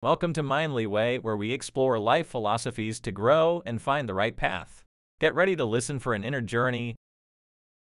Welcome to Mindly Way, where we explore life philosophies to grow and find the right path. Get ready to listen for an inner journey.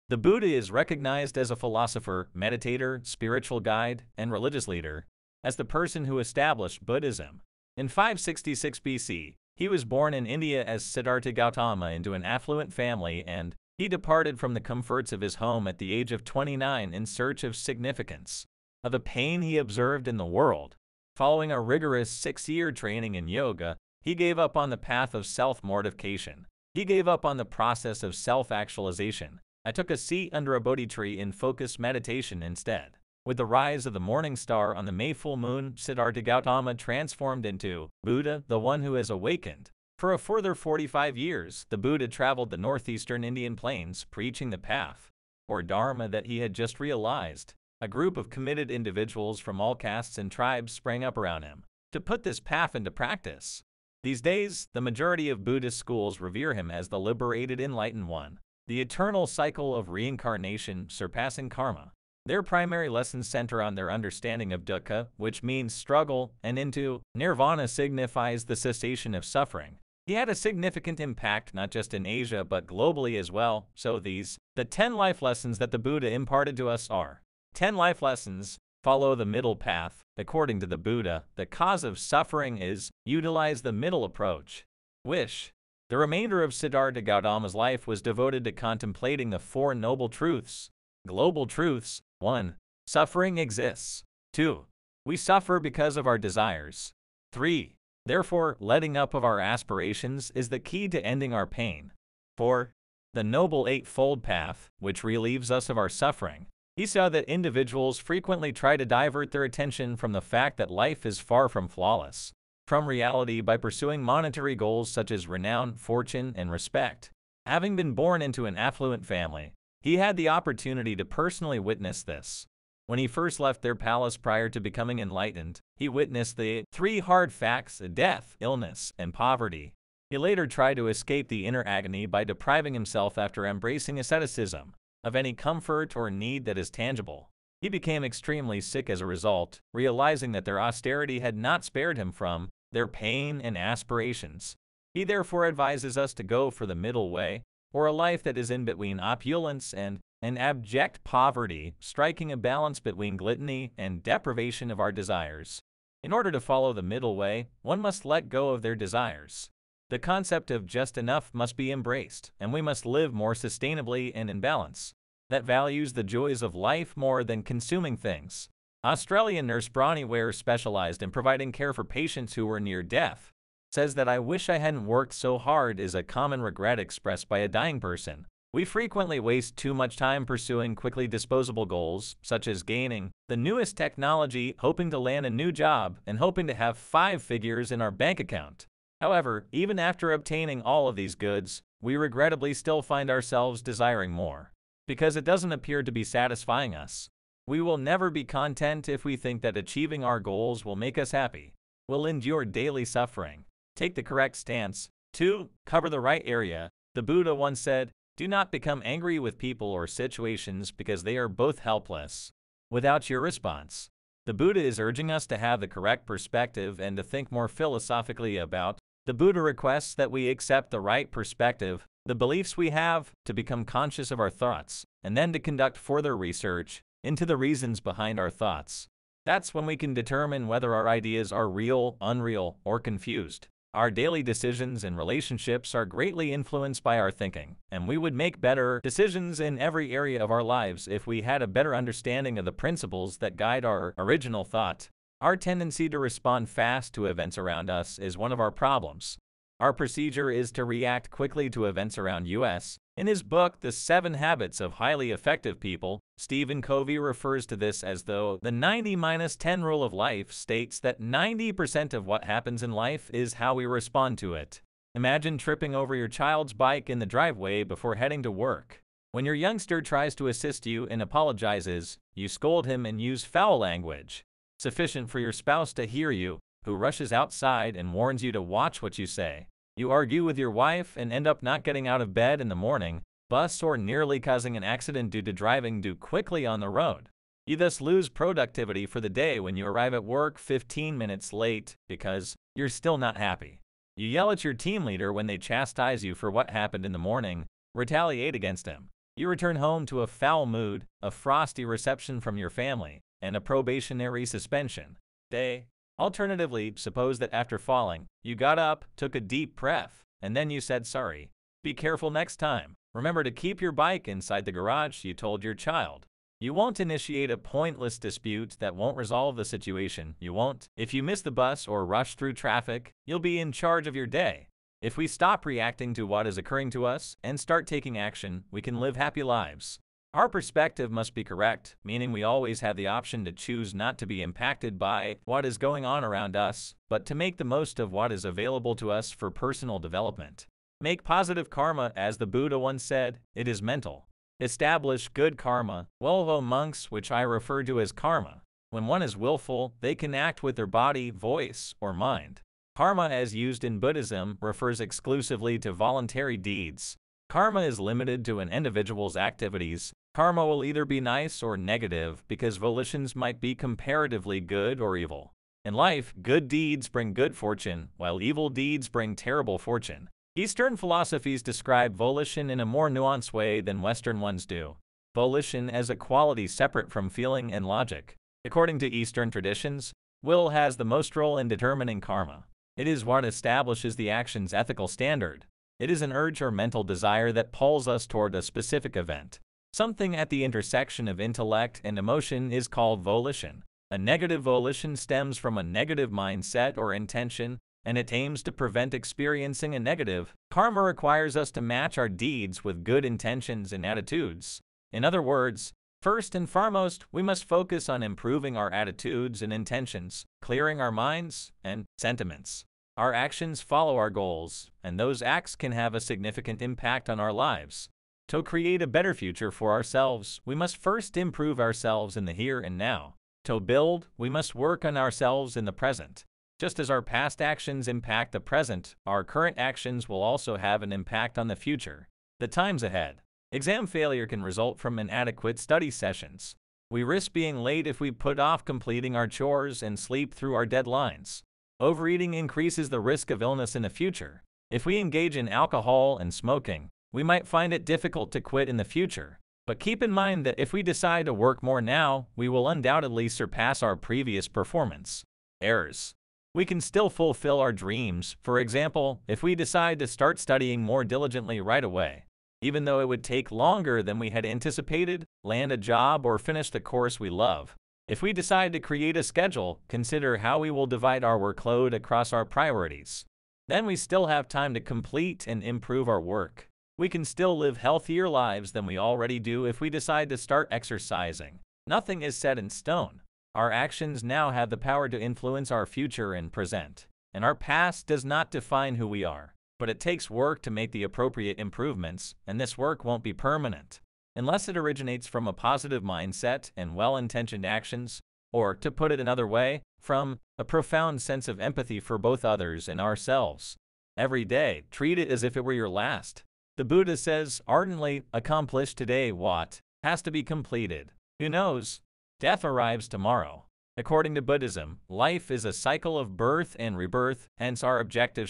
The Buddha is recognized as a philosopher, meditator, spiritual guide, and religious leader, as the person who established Buddhism. In 566 BC, he was born in India as Siddhartha Gautama into an affluent family, and he departed from the comforts of his home at the age of 29 in search of significance of the pain he observed in the world. Following a rigorous 6-year training in yoga, he gave up on the path of self-mortification. He gave up on the process of self-actualization. I took a seat under a bodhi tree in focused meditation instead. With the rise of the morning star on the May full moon, Siddhartha Gautama transformed into Buddha, the one who has awakened. For a further 45 years, the Buddha traveled the northeastern Indian plains, preaching the path, or Dharma, that he had just realized. A group of committed individuals from all castes and tribes sprang up around him to put this path into practice. These days, the majority of Buddhist schools revere him as the liberated enlightened one, the eternal cycle of reincarnation surpassing karma. Their primary lessons center on their understanding of dukkha, which means struggle, and into nirvana signifies the cessation of suffering. He had a significant impact not just in Asia but globally as well. So the 10 life lessons that the Buddha imparted to us are 10 life lessons. Follow the middle path. According to the Buddha, the cause of suffering is utilize the middle approach. Wish. The remainder of Siddhartha Gautama's life was devoted to contemplating the Four Noble Truths. Global truths. 1. Suffering exists. 2. We suffer because of our desires. 3. Therefore, letting up of our aspirations is the key to ending our pain. 4. The Noble Eightfold Path, which relieves us of our suffering. He saw that individuals frequently try to divert their attention from the fact that life is far from flawless, from reality, by pursuing monetary goals such as renown, fortune, and respect. Having been born into an affluent family, he had the opportunity to personally witness this. When he first left their palace prior to becoming enlightened, he witnessed the 3 hard facts: death, illness, and poverty. He later tried to escape the inner agony by depriving himself, after embracing asceticism, of any comfort or need that is tangible. He became extremely sick as a result, realizing that their austerity had not spared him from their pain and aspirations. He therefore advises us to go for the middle way, or a life that is in between opulence and abject poverty, striking a balance between gluttony and deprivation of our desires. In order to follow the middle way, one must let go of their desires. The concept of just enough must be embraced, and we must live more sustainably and in balance, that values the joys of life more than consuming things. Australian nurse Bronnie Ware, specialized in providing care for patients who were near death, says that "I wish I hadn't worked so hard" is a common regret expressed by a dying person. We frequently waste too much time pursuing quickly disposable goals, such as gaining the newest technology, hoping to land a new job, and hoping to have 5 figures in our bank account. However, even after obtaining all of these goods, we regrettably still find ourselves desiring more, because it doesn't appear to be satisfying us. We will never be content if we think that achieving our goals will make us happy. We'll endure daily suffering. Take the correct stance. 2. Cover the right area. The Buddha once said, "Do not become angry with people or situations because they are both helpless without your response." The Buddha is urging us to have the correct perspective and to think more philosophically about. The Buddha requests that we accept the right perspective, the beliefs we have, to become conscious of our thoughts, and then to conduct further research into the reasons behind our thoughts. That's when we can determine whether our ideas are real, unreal, or confused. Our daily decisions and relationships are greatly influenced by our thinking, and we would make better decisions in every area of our lives if we had a better understanding of the principles that guide our original thought. Our tendency to respond fast to events around us is one of our problems. Our procedure is to react quickly to events around us. In his book, The 7 Habits of Highly Effective People, Stephen Covey refers to this as though the 90-10 rule of life states that 90% of what happens in life is how we respond to it. Imagine tripping over your child's bike in the driveway before heading to work. When your youngster tries to assist you and apologizes, you scold him and use foul language, sufficient for your spouse to hear you, who rushes outside and warns you to watch what you say. You argue with your wife and end up not getting out of bed in the morning, bus, or nearly causing an accident due to driving too quickly on the road. You thus lose productivity for the day when you arrive at work 15 minutes late because you're still not happy. You yell at your team leader when they chastise you for what happened in the morning, retaliate against him. You return home to a foul mood, a frosty reception from your family, and a probationary suspension day. Alternatively, suppose that after falling, you got up, took a deep breath, and then you said sorry. Be careful next time. Remember to keep your bike inside the garage, you told your child. You won't initiate a pointless dispute that won't resolve the situation. You won't. If you miss the bus or rush through traffic, you'll be in charge of your day. If we stop reacting to what is occurring to us and start taking action, we can live happy lives. Our perspective must be correct, meaning we always have the option to choose not to be impacted by what is going on around us, but to make the most of what is available to us for personal development. Make positive karma, as the Buddha once said, it is mental. Establish good karma, willful monks, which I refer to as karma. When one is willful, they can act with their body, voice, or mind. Karma, as used in Buddhism, refers exclusively to voluntary deeds. Karma is limited to an individual's activities. Karma will either be nice or negative because volitions might be comparatively good or evil. In life, good deeds bring good fortune, while evil deeds bring terrible fortune. Eastern philosophies describe volition in a more nuanced way than Western ones do. Volition as a quality separate from feeling and logic. According to Eastern traditions, will has the most role in determining karma. It is what establishes the action's ethical standard. It is an urge or mental desire that pulls us toward a specific event. Something at the intersection of intellect and emotion is called volition. A negative volition stems from a negative mindset or intention, and it aims to prevent experiencing a negative. Karma requires us to match our deeds with good intentions and attitudes. In other words, first and foremost, we must focus on improving our attitudes and intentions, clearing our minds and sentiments. Our actions follow our goals, and those acts can have a significant impact on our lives. To create a better future for ourselves, we must first improve ourselves in the here and now. To build, we must work on ourselves in the present. Just as our past actions impact the present, our current actions will also have an impact on the future. The times ahead. Exam failure can result from inadequate study sessions. We risk being late if we put off completing our chores and sleep through our deadlines. Overeating increases the risk of illness in the future. If we engage in alcohol and smoking, we might find it difficult to quit in the future. But keep in mind that if we decide to work more now, we will undoubtedly surpass our previous performance. Errors. We can still fulfill our dreams. For example, if we decide to start studying more diligently right away, even though it would take longer than we had anticipated, land a job, or finish the course we love. If we decide to create a schedule, consider how we will divide our workload across our priorities. Then we still have time to complete and improve our work. We can still live healthier lives than we already do if we decide to start exercising. Nothing is set in stone. Our actions now have the power to influence our future and present, and our past does not define who we are. But it takes work to make the appropriate improvements, and this work won't be permanent unless it originates from a positive mindset and well-intentioned actions, or, to put it another way, from a profound sense of empathy for both others and ourselves. Every day, treat it as if it were your last. The Buddha says ardently, accomplish today what has to be completed. Who knows? Death arrives tomorrow. According to Buddhism, life is a cycle of birth and rebirth, hence our objective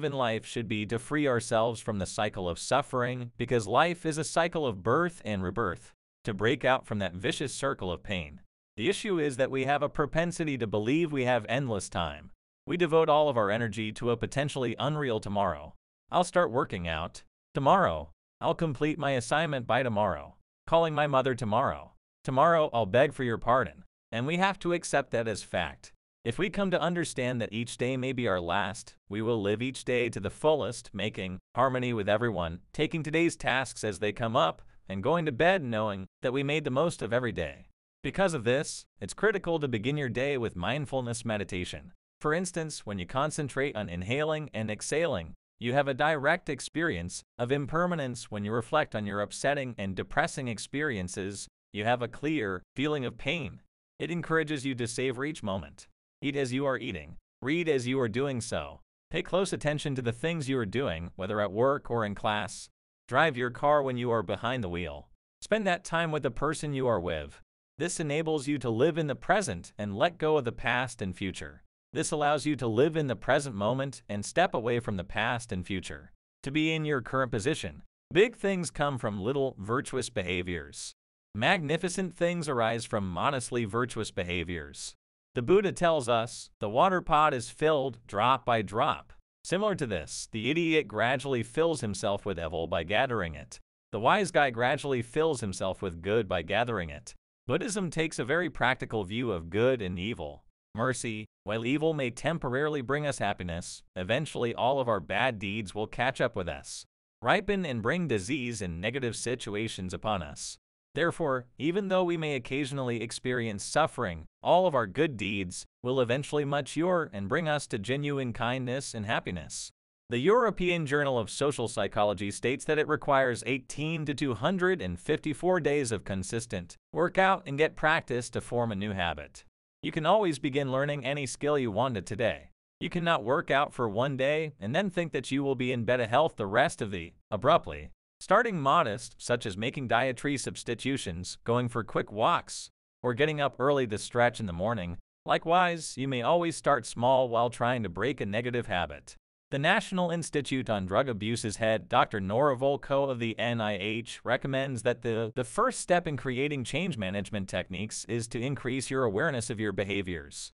in life should be to free ourselves from the cycle of suffering, because life is a cycle of birth and rebirth, to break out from that vicious circle of pain. The issue is that we have a propensity to believe we have endless time. We devote all of our energy to a potentially unreal tomorrow. I'll start working out tomorrow. I'll complete my assignment by tomorrow. Calling my mother tomorrow. Tomorrow I'll beg for your pardon. And we have to accept that as fact. If we come to understand that each day may be our last, we will live each day to the fullest, making harmony with everyone, taking today's tasks as they come up, and going to bed knowing that we made the most of every day. Because of this, it's critical to begin your day with mindfulness meditation. For instance, when you concentrate on inhaling and exhaling, you have a direct experience of impermanence. When you reflect on your upsetting and depressing experiences, you have a clear feeling of pain. It encourages you to savor each moment. Eat as you are eating. Read as you are doing so. Pay close attention to the things you are doing, whether at work or in class. Drive your car when you are behind the wheel. Spend that time with the person you are with. This enables you to live in the present and let go of the past and future. This allows you to live in the present moment and step away from the past and future. To be in your current position, big things come from little, virtuous behaviors. Magnificent things arise from modestly virtuous behaviors. The Buddha tells us, the water pot is filled drop by drop. Similar to this, the idiot gradually fills himself with evil by gathering it. The wise guy gradually fills himself with good by gathering it. Buddhism takes a very practical view of good and evil. Mercy, while evil may temporarily bring us happiness, eventually all of our bad deeds will catch up with us, ripen and bring disease and negative situations upon us. Therefore, even though we may occasionally experience suffering, all of our good deeds will eventually mature and bring us to genuine kindness and happiness. The European Journal of Social Psychology states that it requires 18 to 254 days of consistent workout and get practice to form a new habit. You can always begin learning any skill you wanted today. You cannot work out for one day and then think that you will be in better health the rest of the abruptly. Starting modest, such as making dietary substitutions, going for quick walks, or getting up early to stretch in the morning. Likewise, you may always start small while trying to break a negative habit. The National Institute on Drug Abuse's head, Dr. Nora Volkow of the NIH, recommends that the first step in creating change management techniques is to increase your awareness of your behaviors.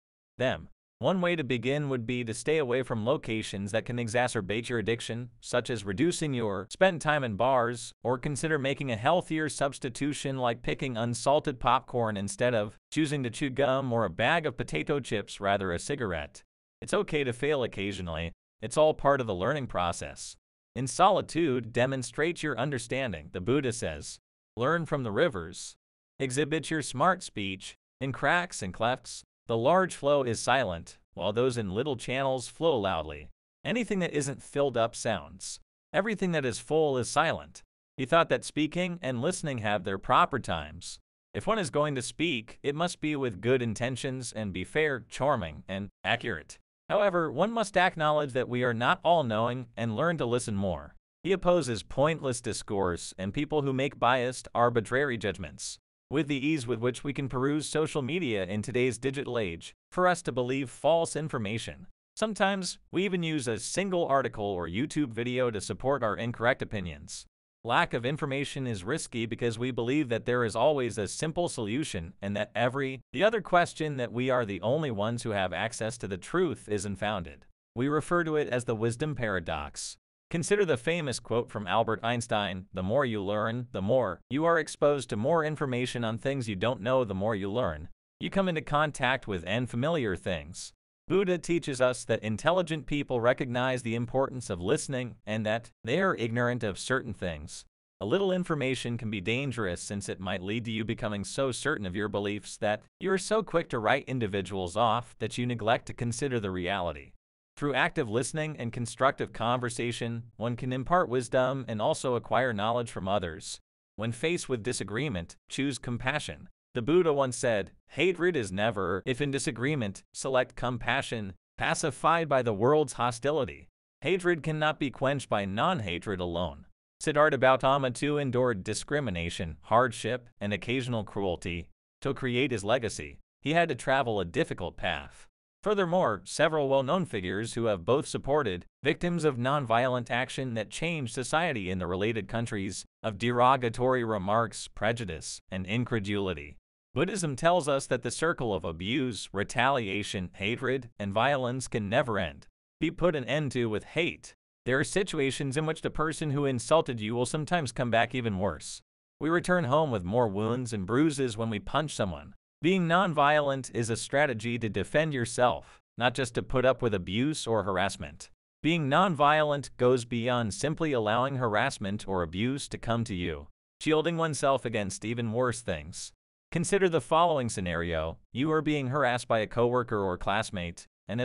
One way to begin would be to stay away from locations that can exacerbate your addiction, such as reducing your spent time in bars, or consider making a healthier substitution like picking unsalted popcorn instead of choosing to chew gum or a bag of potato chips rather a cigarette. It's okay to fail occasionally. It's all part of the learning process. In solitude, demonstrate your understanding, the Buddha says. Learn from the rivers. Exhibit your smart speech. In cracks and clefts, the large flow is silent, while those in little channels flow loudly. Anything that isn't filled up sounds. Everything that is full is silent. He thought that speaking and listening have their proper times. If one is going to speak, it must be with good intentions and be fair, charming, and accurate. However, one must acknowledge that we are not all-knowing and learn to listen more. He opposes pointless discourse and people who make biased, arbitrary judgments. With the ease with which we can peruse social media in today's digital age, for us to believe false information. Sometimes, we even use a single article or YouTube video to support our incorrect opinions. Lack of information is risky because we believe that there is always a simple solution and that the other question that we are the only ones who have access to the truth is unfounded. We refer to it as the wisdom paradox. Consider the famous quote from Albert Einstein, "The more you learn, the more you are exposed to more information on things you don't know. The more you learn, you come into contact with unfamiliar things." Buddha teaches us that intelligent people recognize the importance of listening and that they are ignorant of certain things. A little information can be dangerous since it might lead to you becoming so certain of your beliefs that you are so quick to write individuals off that you neglect to consider the reality. Through active listening and constructive conversation, one can impart wisdom and also acquire knowledge from others. When faced with disagreement, choose compassion. The Buddha once said, "Hatred is never, if in disagreement, select compassion, pacified by the world's hostility." Hatred cannot be quenched by non-hatred alone. Siddhartha Gautama too endured discrimination, hardship, and occasional cruelty. To create his legacy, he had to travel a difficult path. Furthermore, several well-known figures who have both supported victims of nonviolent action that changed society in the related countries of derogatory remarks, prejudice, and incredulity. Buddhism tells us that the circle of abuse, retaliation, hatred, and violence can never end. Be put an end to with hate. There are situations in which the person who insulted you will sometimes come back even worse. We return home with more wounds and bruises when we punch someone. Being nonviolent is a strategy to defend yourself, not just to put up with abuse or harassment. Being nonviolent goes beyond simply allowing harassment or abuse to come to you, shielding oneself against even worse things. Consider the following scenario. You are being harassed by a coworker or classmate, and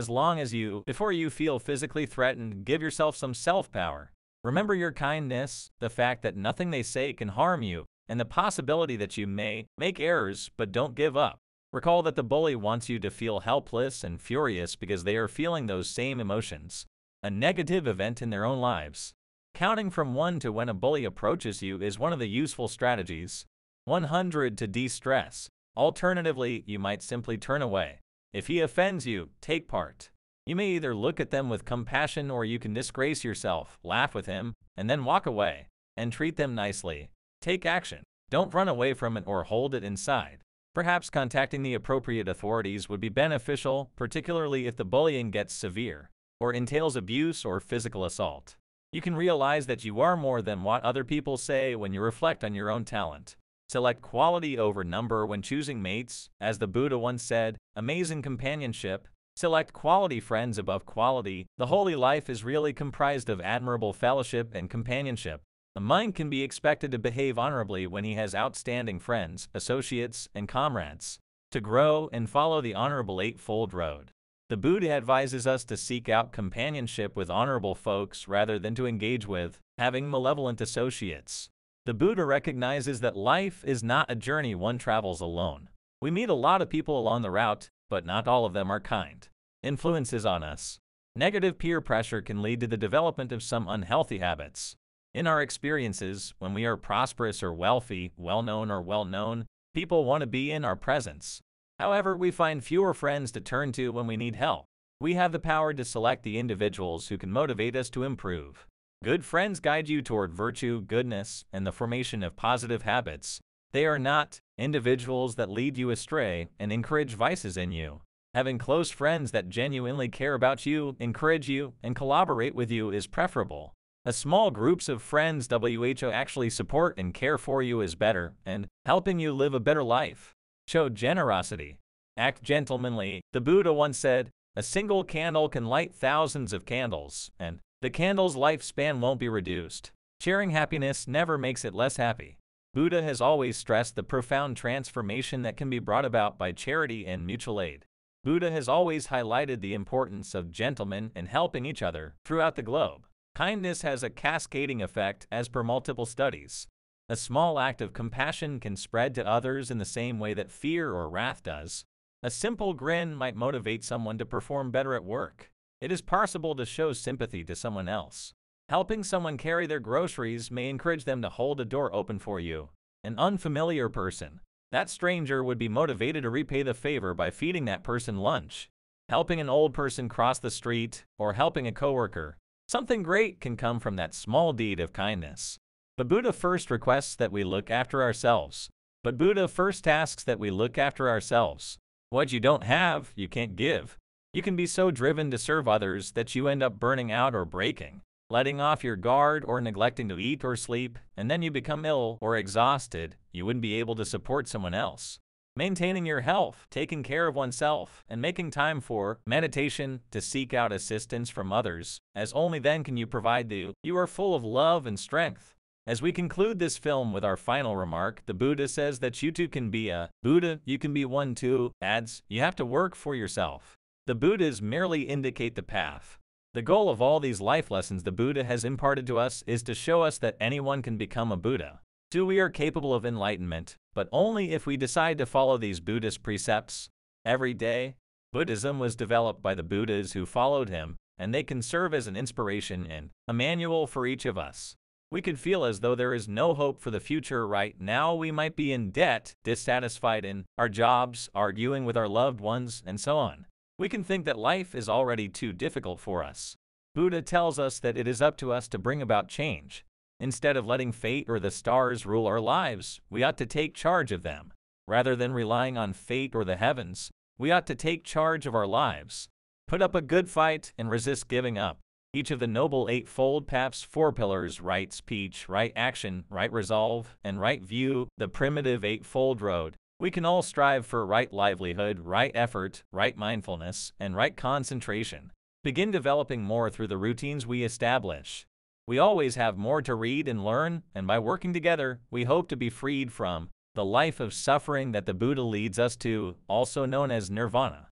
before you feel physically threatened, give yourself some self-power. Remember your kindness, the fact that nothing they say can harm you, and the possibility that you may make errors, but don't give up. Recall that the bully wants you to feel helpless and furious because they are feeling those same emotions, a negative event in their own lives. Counting from 1 to when a bully approaches you is one of the useful strategies. 100 to de-stress. Alternatively, you might simply turn away. If he offends you, take part. You may either look at them with compassion or you can disgrace yourself, laugh with him, and then walk away, and treat them nicely. Take action. Don't run away from it or hold it inside. Perhaps contacting the appropriate authorities would be beneficial, particularly if the bullying gets severe, or entails abuse or physical assault. You can realize that you are more than what other people say when you reflect on your own talent. Select quality over number when choosing mates. As the Buddha once said, amazing companionship. Select quality friends above quality. The holy life is really comprised of admirable fellowship and companionship. A monk can be expected to behave honorably when he has outstanding friends, associates, and comrades. To grow and follow the Honorable Eightfold Road. The Buddha advises us to seek out companionship with honorable folks rather than to engage with having malevolent associates. The Buddha recognizes that life is not a journey one travels alone. We meet a lot of people along the route, but not all of them are kind. Influences on us. Negative peer pressure can lead to the development of some unhealthy habits. In our experiences, when we are prosperous or wealthy, well-known or well-known, people want to be in our presence. However, we find fewer friends to turn to when we need help. We have the power to select the individuals who can motivate us to improve. Good friends guide you toward virtue, goodness, and the formation of positive habits. They are not individuals that lead you astray and encourage vices in you. Having close friends that genuinely care about you, encourage you, and collaborate with you is preferable. A small groups of friends who actually support and care for you is better, and helping you live a better life. Show generosity. Act gentlemanly. The Buddha once said, a single candle can light thousands of candles, and the candle's lifespan won't be reduced. Sharing happiness never makes it less happy. Buddha has always stressed the profound transformation that can be brought about by charity and mutual aid. Buddha has always highlighted the importance of gentlemen and helping each other throughout the globe. Kindness has a cascading effect as per multiple studies. A small act of compassion can spread to others in the same way that fear or wrath does. A simple grin might motivate someone to perform better at work. It is possible to show sympathy to someone else. Helping someone carry their groceries may encourage them to hold a door open for you. An unfamiliar person. That stranger would be motivated to repay the favor by feeding that person lunch. Helping an old person cross the street, or helping a coworker. Something great can come from that small deed of kindness. The Buddha first requests that we look after ourselves. But Buddha first asks that we look after ourselves. What you don't have, you can't give. You can be so driven to serve others that you end up burning out or breaking, letting off your guard or neglecting to eat or sleep, and then you become ill or exhausted. You wouldn't be able to support someone else. Maintaining your health, taking care of oneself, and making time for meditation to seek out assistance from others, as only then can you provide you are full of love and strength. As we conclude this film with our final remark, the Buddha says that you too can be a Buddha, you can be one too, adds, you have to work for yourself. The Buddhas merely indicate the path. The goal of all these life lessons the Buddha has imparted to us is to show us that anyone can become a Buddha. We are capable of enlightenment, but only if we decide to follow these Buddhist precepts every day. Buddhism was developed by the Buddhas who followed him, and they can serve as an inspiration and a manual for each of us. We could feel as though there is no hope for the future right now. We might be in debt, dissatisfied in our jobs, arguing with our loved ones, and so on. We can think that life is already too difficult for us. Buddha tells us that it is up to us to bring about change. Instead of letting fate or the stars rule our lives, we ought to take charge of them. Rather than relying on fate or the heavens, we ought to take charge of our lives. Put up a good fight and resist giving up. Each of the Noble Eightfold Path's 4 pillars, right speech, right action, right resolve, and right view, the primitive Eightfold Road. We can all strive for right livelihood, right effort, right mindfulness, and right concentration. Begin developing more through the routines we establish. We always have more to read and learn, and by working together, we hope to be freed from the life of suffering that the Buddha leads us to, also known as nirvana.